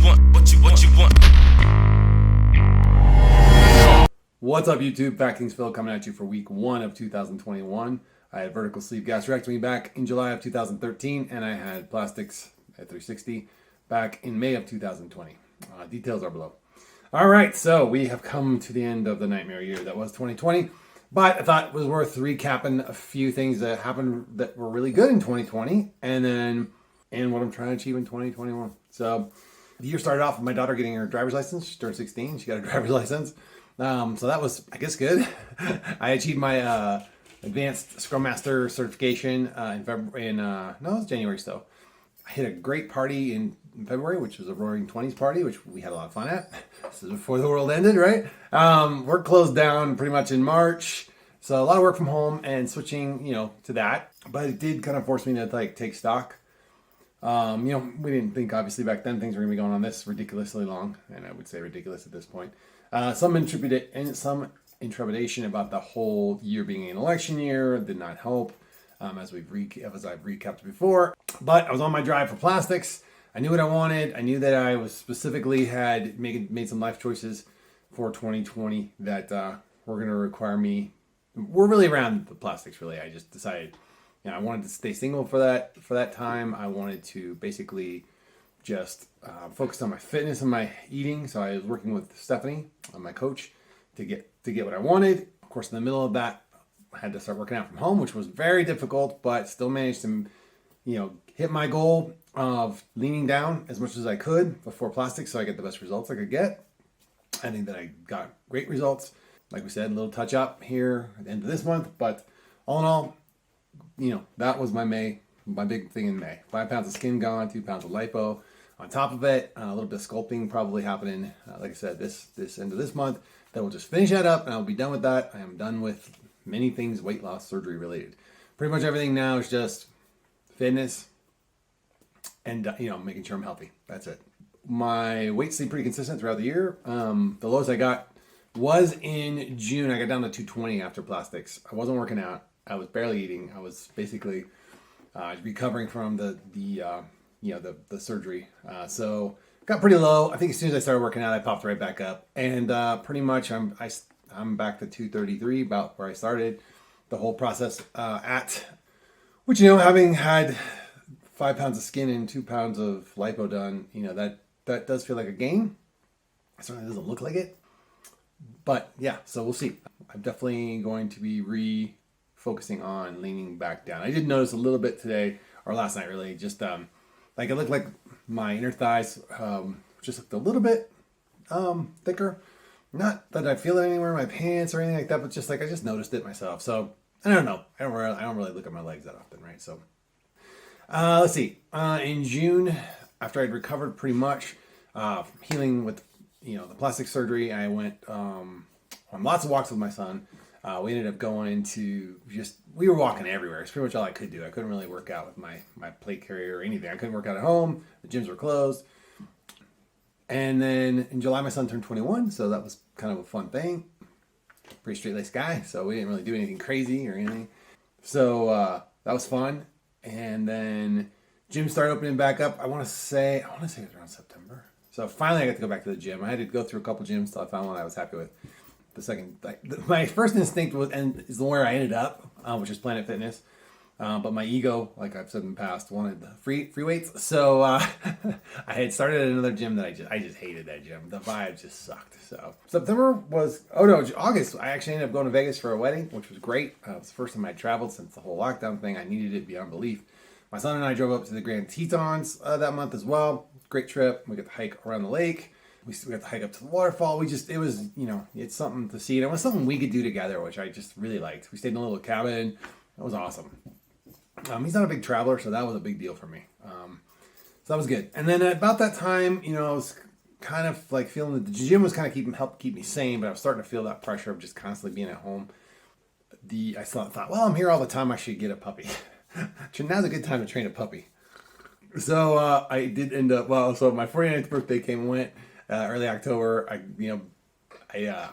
want. What's up, YouTube? FatKings Phil coming at you for week 1 of 2021. I had vertical sleeve gastrectomy back in July of 2013, and I had plastics at 360 back in May of 2020. Details are below. All right, so we have come to the end of the nightmare year that was 2020, but I thought it was worth recapping a few things that happened that were really good in 2020, and what I'm trying to achieve in 2021. So the year started off with my daughter getting her driver's license. She turned 16. She got a driver's license. So that was, I guess, good. I achieved my advanced Scrum Master certification in February. No, it was January still. I hit a great party in February, which was a Roaring 20s party, which we had a lot of fun at. This is before the world ended, right? Work closed down pretty much in March. So a lot of work from home and switching, to that. But it did kind of force me to take stock. We didn't think obviously back then things were going to be going on this ridiculously long, and I would say ridiculous at this point. Some intrepidation about the whole year being an election year did not help, as I've recapped before. But I was on my drive for plastics. I knew what I wanted. I knew that I was specifically had made some life choices for 2020 that were going to require me. We're really around the plastics, really. I just decided, I wanted to stay single for that time. I wanted to basically just focus on my fitness and my eating. So I was working with Stephanie, my coach, to get what I wanted. Of course, in the middle of that, I had to start working out from home, which was very difficult, but still managed to, hit my goal of leaning down as much as I could before plastics, so I get the best results I could get. I think that I got great results. Like we said, a little touch up here at the end of this month, but all in all, that was my big thing in May. 5 pounds of skin gone, 2 pounds of lipo. On top of it, a little bit of sculpting probably happening, like I said, this end of this month. Then we'll just finish that up and I'll be done with that. I am done with many things weight loss surgery related. Pretty much everything now is just fitness and, making sure I'm healthy. That's it. My weight stayed pretty consistent throughout the year. The lowest I got was in June. I got down to 220 after plastics. I wasn't working out. I was barely eating. I was basically recovering from the surgery. So got pretty low. I think as soon as I started working out, I popped right back up, and pretty much I'm back to 233, about where I started the whole process at. Which having had 5 pounds of skin and 2 pounds of lipo done, that does feel like a gain. It certainly doesn't look like it, but yeah. So we'll see. I'm definitely going to be focusing on leaning back down. I did notice a little bit today, or last night really, just it looked like my inner thighs just looked a little bit thicker. Not that I feel it anywhere in my pants or anything like that, but just I just noticed it myself. So I don't know. I don't really look at my legs that often, right? So let's see. In June, after I'd recovered pretty much, healing with the plastic surgery, I went on lots of walks with my son. We ended up going to we were walking everywhere. It's pretty much all I could do. I couldn't really work out with my plate carrier or anything. I couldn't work out at home. The gyms were closed. And then in July, my son turned 21, so that was kind of a fun thing. Pretty straight-laced guy, so we didn't really do anything crazy or anything. So that was fun. And then gym started opening back up. I want to say it was around September. So finally I got to go back to the gym. I had to go through a couple gyms till I found one I was happy with. My first instinct is where I ended up, which is Planet Fitness. But my ego, like I've said in the past, wanted free weights. So I had started at another gym that I just hated that gym. The vibe just sucked. So August. I actually ended up going to Vegas for a wedding, which was great. It was the first time I traveled since the whole lockdown thing. I needed it beyond belief. My son and I drove up to the Grand Tetons that month as well. Great trip. We got to hike around the lake. We got to hike up to the waterfall. It was, it's something to see. And it was something we could do together, which I just really liked. We stayed in a little cabin. It was awesome. He's not a big traveler, so that was a big deal for me. So that was good. And then about that time, I was kind of feeling that the gym was kind of helped keep me sane, but I was starting to feel that pressure of just constantly being at home. I thought, well, I'm here all the time. I should get a puppy. Now's a good time to train a puppy. So I did end up, so my 49th birthday came and went. Early October, I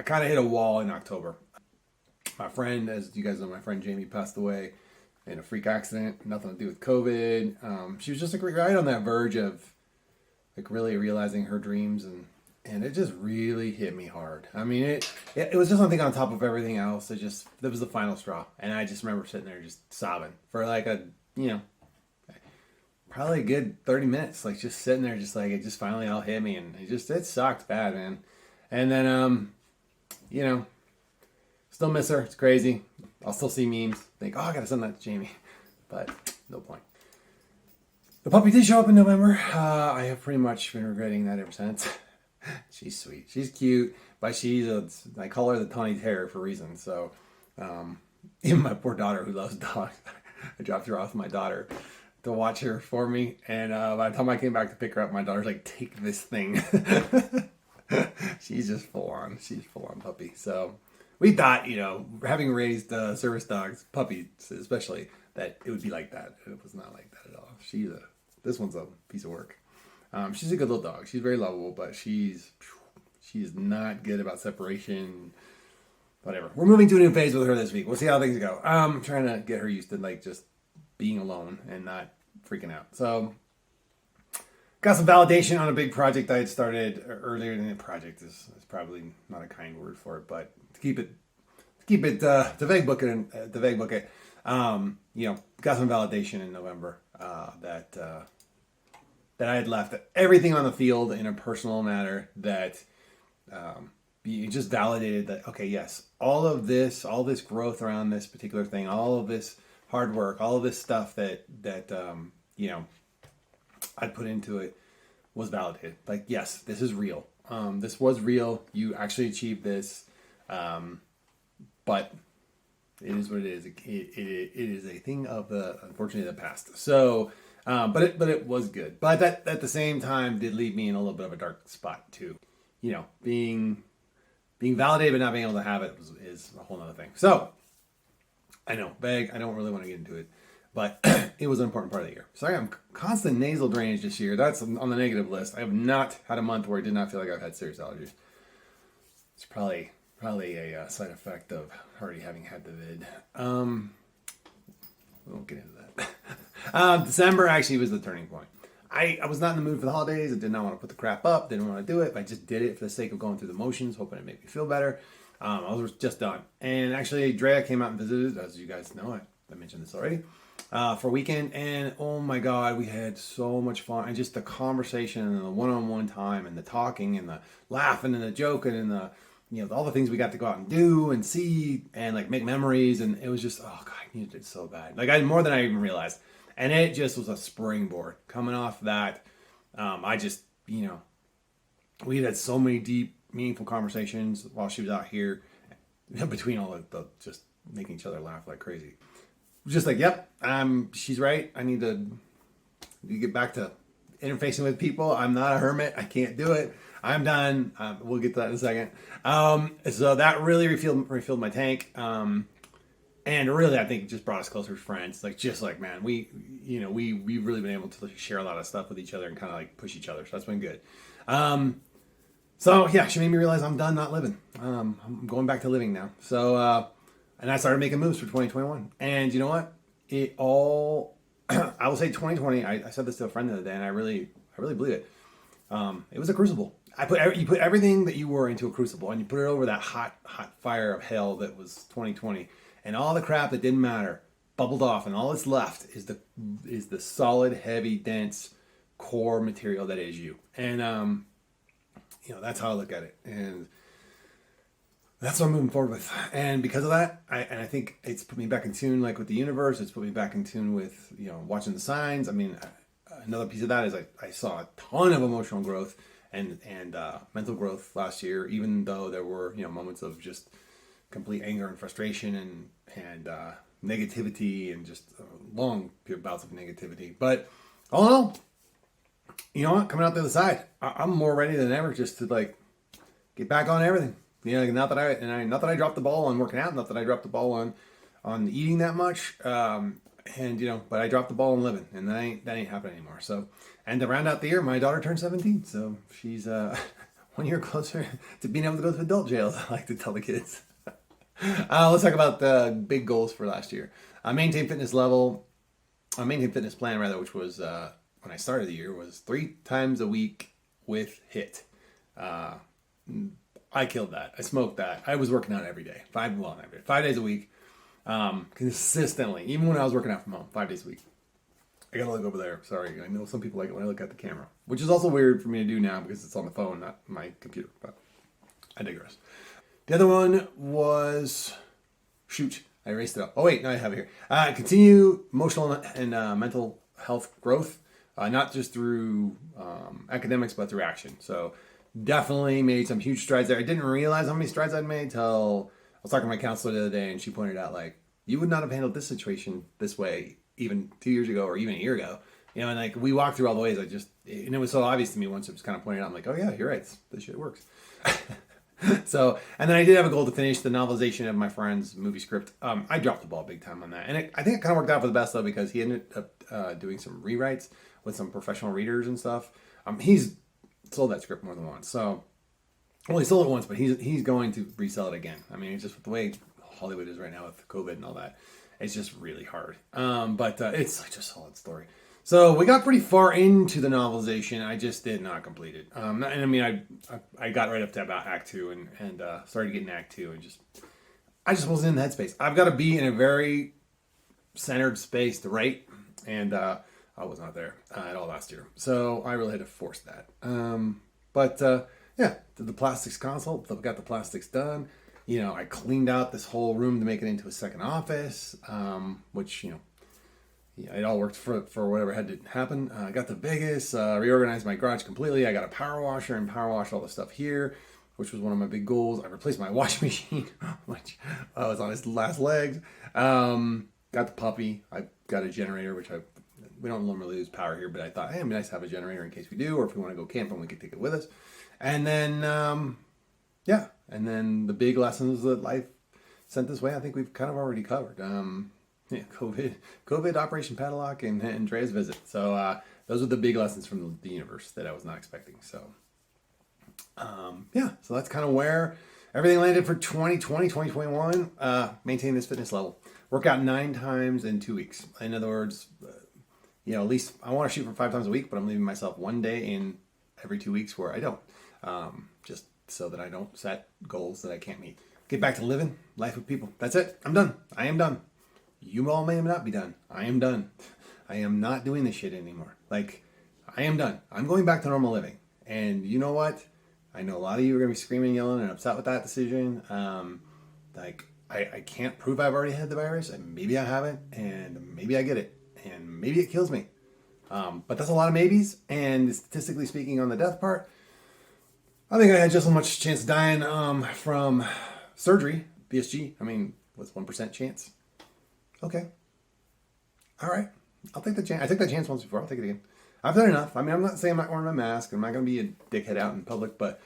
kind of hit a wall in October. My friend, as you guys know, my friend Jamie passed away in a freak accident, nothing to do with COVID. She was just right on that verge of like really realizing her dreams, and it just really hit me hard. I mean, it was just something on top of everything else. That was the final straw, and I just remember sitting there just sobbing for like probably a good 30 minutes, like just sitting there, just like it just finally all hit me, and it sucked bad, man. And then still miss her. It's crazy. I'll still see memes. Think, oh, I gotta send that to Jamie, but no point. The puppy did show up in November. I have pretty much been regretting that ever since. She's sweet. She's cute, but I call her the tawny terror for a reason. So, even my poor daughter who loves dogs, I dropped her off with my daughter to watch her for me. And by the time I came back to pick her up, my daughter's like, take this thing. She's just full on. She's full on puppy. So we thought, having raised service dogs, puppies especially, that it would be like that. It was not like that at all. This one's a piece of work. She's a good little dog. She's very lovable, but she's not good about separation. Whatever. We're moving to a new phase with her this week. We'll see how things go. I'm trying to get her used to like just being alone and not freaking out. So got some validation on a big project I had started earlier. Than the project is probably not a kind word for it, but to keep it to vague book it. Got some validation in November that I had left everything on the field in a personal manner that you just validated that, okay, yes, all this growth around this particular thing, all of this hard work, all of this stuff that I'd put into it was validated. Like, yes, this is real. This was real. You actually achieved this. But it is what it is. It is a thing of unfortunately, the past. So, but it was good. But that at the same time did leave me in a little bit of a dark spot too. Being validated but not being able to have it is a whole other thing. So, I know, vague. I don't really want to get into it, but it was an important part of the year. Sorry, I'm constant nasal drainage this year. That's on the negative list. I have not had a month where I did not feel like I've had serious allergies. It's probably a side effect of already having had the vid. We won't get into that. December actually was the turning point. I was not in the mood for the holidays. I did not want to put the crap up. Didn't want to do it. But I just did it for the sake of going through the motions, hoping it made me feel better. I was just done. And actually, Drea came out and visited, as you guys know. I mentioned this already. For a weekend. And oh my God, we had so much fun. And just the conversation and the one-on-one time and the talking and the laughing and the joking and the all the things we got to go out and do and see and like make memories. And it was just, oh God, I needed it so bad. Like more than I even realized. And it just was a springboard coming off that. I just, we had so many deep, meaningful conversations while she was out here between all of the just making each other laugh like crazy. Just like, yep, she's right. I need to get back to interfacing with people. I'm not a hermit. I can't do it. I'm done. We'll get to that in a second. So that really refilled my tank. And really, I think it just brought us closer as friends. Like, man, we've really been able to share a lot of stuff with each other and kind of like push each other. So that's been good. So yeah, she made me realize I'm done not living. I'm going back to living now. So, and I started making moves for 2021. And you know what? I will say 2020, I said this to a friend the other day, and I really believe it. It was a crucible. You put everything that you were into a crucible, and you put it over that hot fire of hell that was 2020, and all the crap that didn't matter bubbled off, and all that's left is the solid, heavy, dense core material that is you. And that's how I look at it, and that's what I'm moving forward with. And because of that, I think it's put me back in tune, like with the universe. It's put me back in tune with watching the signs. I mean, another piece of that is I saw a ton of emotional growth and mental growth last year, even though there were moments of just complete anger and frustration and negativity and just long bouts of negativity. But all in all, you know what? Coming out the other side, I'm more ready than ever just to like get back on everything. Not that I dropped the ball on working out, not that I dropped the ball on eating that much. But I dropped the ball on living, and that ain't happening anymore. So, and to round out the year, my daughter turned 17, so she's 1 year closer to being able to go to adult jail. I like to tell the kids. Let's talk about the big goals for last year. Maintain fitness plan, which was when I started the year was 3 times a week with HIIT. I killed that. I smoked that. I was working out every day. 5 days a week. Consistently. Even when I was working out from home, 5 days a week. I gotta look over there. Sorry. I know some people like it when I look at the camera. Which is also weird for me to do now because it's on the phone, not my computer. But I digress. The other one was... Shoot. I erased it up. Oh, wait. No, I have it here. Continue emotional and mental health growth. Not just through academics, but through action. So definitely made some huge strides there. I didn't realize how many strides I'd made till I was talking to my counselor the other day, and she pointed out, like, you would not have handled this situation this way even 2 years ago or even a year ago. You know, and like we walked through all the ways. And it was so obvious to me once it was kind of pointed out. I'm like, oh yeah, you're right. This shit works. So, and then I did have a goal to finish the novelization of my friend's movie script. I dropped the ball big time on that. And I think it kind of worked out for the best, though, because he ended up doing some rewrites with some professional readers and stuff. He's sold that script more than once. So, well, he sold it once, but he's going to resell it again. I mean, it's just with the way Hollywood is right now with COVID and all that. It's just really hard. But it's such a solid story. So we got pretty far into the novelization. I just did not complete it. And I mean, I got right up to about Act 2 and started getting Act 2 and I just wasn't in the headspace. I've got to be in a very centered space to write, and I was not there at all last year. So I really had to force that. Yeah, did the plastics consult, got the plastics done. You know, I cleaned out this whole room to make it into a second office, which, you know, yeah, it all worked for whatever had to happen. I got the biggest, reorganized my garage completely. I got a power washer and power washed all the stuff here, which was one of my big goals. I replaced my washing machine, which was on its last legs. Got the puppy. I got a generator, which we don't normally lose power here, but I thought, hey, it'd be nice to have a generator in case we do, or if we want to go camping, we could take it with us. And then, and then the big lessons that life sent this way, I think we've kind of already covered. COVID, Operation Padlock, and Dre's visit. So those are the big lessons from the universe that I was not expecting. So so that's kind of where everything landed for 2020, 2021. Maintain this fitness level. Work out 9 times in 2 weeks. In other words, at least I want to shoot for 5 times a week, but I'm leaving myself 1 day in every 2 weeks where I don't. Just so that I don't set goals that I can't meet. Get back to living life with people. That's it. I'm done. I am done. You all may not be done. I am done. I am not doing this shit anymore. Like, I am done. I'm going back to normal living. And you know what? I know a lot of you are going to be screaming, yelling, and upset with that decision. I can't prove I've already had the virus, and maybe I haven't, and maybe I get it, and maybe it kills me. But that's a lot of maybes, and statistically speaking on the death part, I think I had just as much chance of dying from surgery, VSG. I mean, what's 1% chance? Okay. All right. I'll take the chance. I took that chance once before. I'll take it again. I've done enough. I mean, I'm not saying I'm not wearing my mask. I'm not going to be a dickhead out in public, but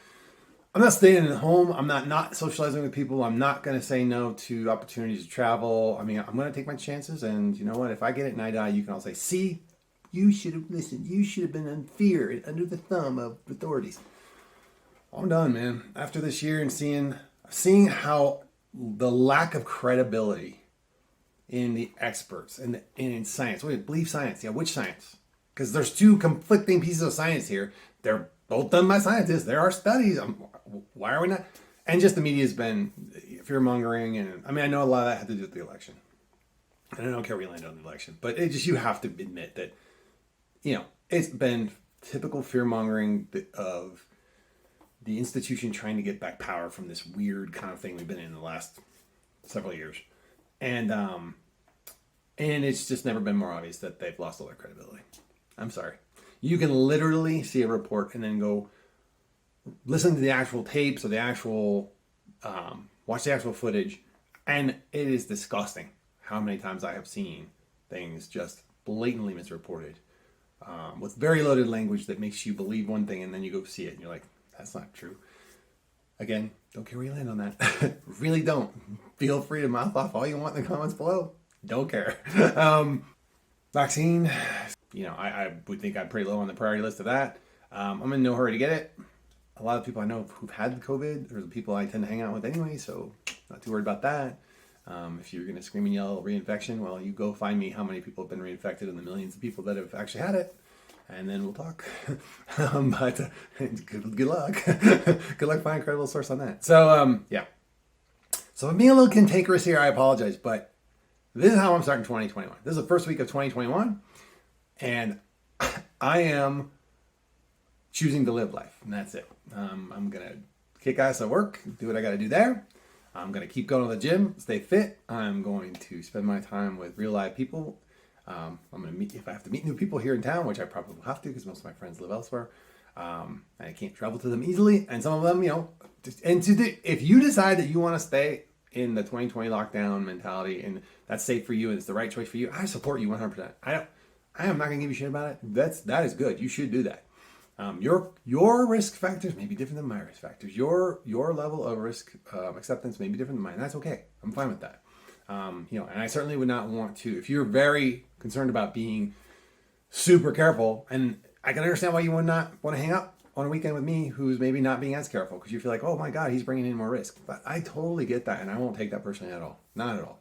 I'm not staying at home. I'm not socializing with people. I'm not going to say no to opportunities to travel. I mean, I'm going to take my chances. And you know what? If I get it and I die, you can all say, see, you should have listened. You should have been in fear and under the thumb of authorities. I'm done, man. After this year and seeing how the lack of credibility in the experts and in science. Wait, believe science. Yeah, which science? Because there's 2 conflicting pieces of science here. They're both done by scientists. There are studies. Why are we not? And just the media has been fear-mongering. And I mean, I know a lot of that had to do with the election. And I don't care where you land on the election. But you have to admit that, it's been typical fear-mongering of the institution trying to get back power from this weird kind of thing we've been in the last several years. And it's just never been more obvious that they've lost all their credibility. I'm sorry. You can literally see a report and then go listen to the actual tapes or the actual, watch the actual footage. And it is disgusting how many times I have seen things just blatantly misreported with very loaded language that makes you believe one thing and then you go see it and you're like, that's not true. Again, don't care where you land on that. Really don't. Feel free to mouth off all you want in the comments below. Don't care. Vaccine, I would think I'm pretty low on the priority list of that. I'm in no hurry to get it. A lot of people I know who've had COVID, or the people I tend to hang out with anyway, so not too worried about that. If you're going to scream and yell reinfection, well, you go find me how many people have been reinfected and the millions of people that have actually had it. and then we'll talk. But good luck. Good luck finding a credible source on that. So, yeah. So if I'm being a little cantankerous here, I apologize, but this is how I'm starting 2021. This is the first week of 2021, and I am choosing to live life, and that's it. I'm going to kick ass at work, do what I got to do there. I'm going to keep going to the gym, stay fit. I'm going to spend my time with real live people. I'm going to meet, if I have to meet new people here in town, which I probably will have to because most of my friends live elsewhere. I can't travel to them easily. And some of them, if you decide that you want to stay in the 2020 lockdown mentality and that's safe for you and it's the right choice for you, I support you 100%. I am not going to give you shit about it. That is good. You should do that. Your risk factors may be different than my risk factors. Your level of risk acceptance may be different than mine. That's okay. I'm fine with that. And I certainly would not want to, if you're very concerned about being super careful, and I can understand why you would not want to hang out on a weekend with me who's maybe not being as careful because you feel like, oh my God, he's bringing in more risk. But I totally get that, and I won't take that personally at all. Not at all.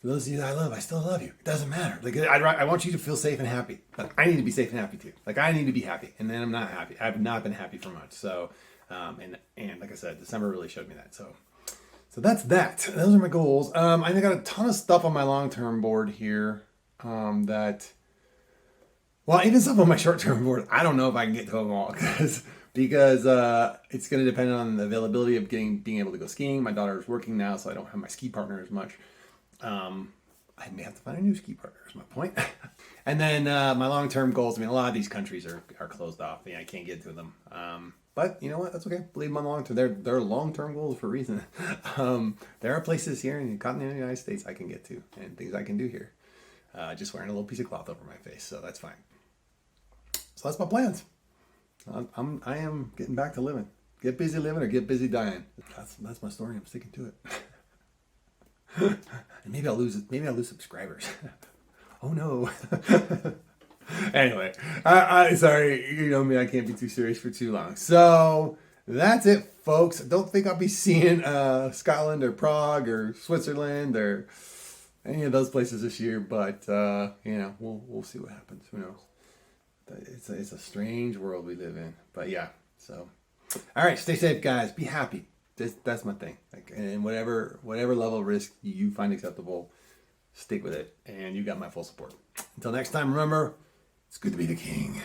For those of you that I love, I still love you. It doesn't matter. Like I want you to feel safe and happy. But I need to be safe and happy too. Like I need to be happy, and then I'm not happy. I've not been happy for much. So, and like I said, December really showed me that. So that's that. Those are my goals. I got a ton of stuff on my long-term board here. Even stuff on my short-term board, I don't know if I can get to them all because it's going to depend on the availability of being able to go skiing. My daughter is working now, so I don't have my ski partner as much. I may have to find a new ski partner is my point. And then my long-term goals, a lot of these countries are closed off. I can't get to them. But you know what? That's okay. Believe them on the long term. They're long-term goals for a reason. There are places here in the continental United States I can get to and things I can do here. Just wearing a little piece of cloth over my face, so that's fine. So that's my plans. I am getting back to living. Get busy living or get busy dying. That's my story. I'm sticking to it. And maybe I'll lose subscribers. Oh no. Anyway, I sorry, you know me, I can't be too serious for too long. So that's it, folks. Don't think I'll be seeing Scotland or Prague or Switzerland or any of those places this year, but we'll see what happens. Who knows? It's a strange world we live in. But yeah, so all right, stay safe, guys. Be happy. That's my thing. And whatever level of risk you find acceptable, stick with it. And you got my full support. Until next time, remember, it's good to be the king.